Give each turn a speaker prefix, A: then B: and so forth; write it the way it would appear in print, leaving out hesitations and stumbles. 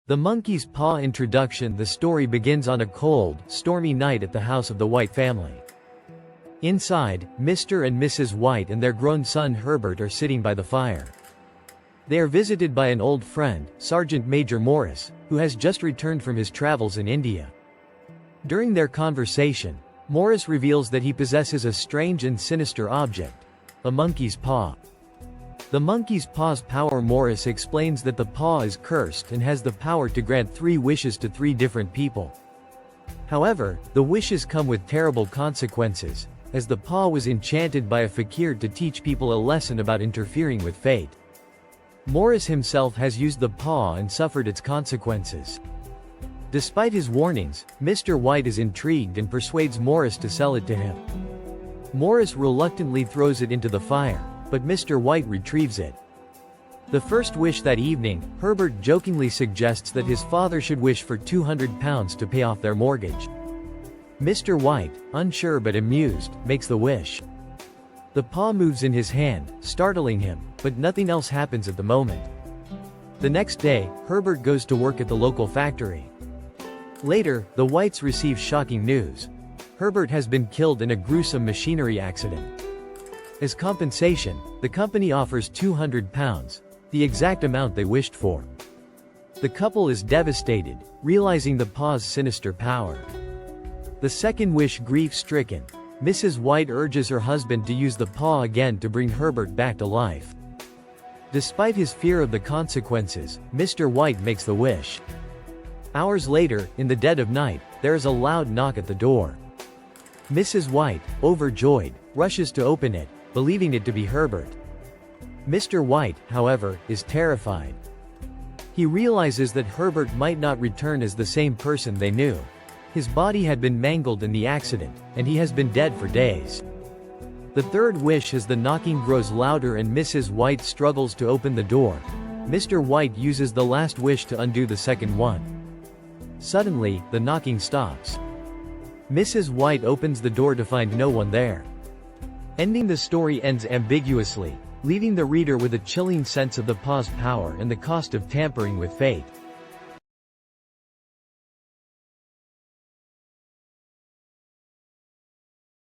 A: The monkey's paw introduction. The story begins on a cold, stormy night at the house of the White family. Inside, Mr. and Mrs. White and their grown son Herbert are sitting by the fire. They are visited by an old friend, Sergeant Major Morris, who has just returned from his travels in India. During their conversation, Morris reveals that he possesses a strange and sinister object, a monkey's paw. The monkey's paw's power. Morris explains that the paw is cursed and has the power to grant 3 wishes to 3 different people. However, the wishes come with terrible consequences, as the paw was enchanted by a fakir to teach people a lesson about interfering with fate. Morris himself has used the paw and suffered its consequences. Despite his warnings, Mr. White is intrigued and persuades Morris to sell it to him. Morris reluctantly throws it into the fire, but Mr. White retrieves it. The first wish that evening, Herbert jokingly suggests that his father should wish for £200 to pay off their mortgage. Mr. White, unsure but amused, makes the wish. The paw moves in his hand, startling him, but nothing else happens at the moment. The next day, Herbert goes to work at the local factory. Later, the Whites receive shocking news. Herbert has been killed in a gruesome machinery accident. As compensation, the company offers £200, the exact amount they wished for. The couple is devastated, realizing the paw's sinister power. The second wish. Grief-stricken, Mrs. White urges her husband to use the paw again to bring Herbert back to life. Despite his fear of the consequences, Mr. White makes the wish. Hours later, in the dead of night, there is a loud knock at the door. Mrs. White, overjoyed, rushes to open it, believing it to be Herbert. Mr. White, however, is terrified. He realizes that Herbert might not return as the same person they knew. His body had been mangled in the accident, and he has been dead for days. The third wish. As the knocking grows louder and Mrs. White struggles to open the door, Mr. White uses the last wish to undo the second one. Suddenly, the knocking stops. Mrs. White opens the door to find no one there. Ending. The story ends ambiguously, leaving the reader with a chilling sense of the paw's power and the cost of tampering with fate.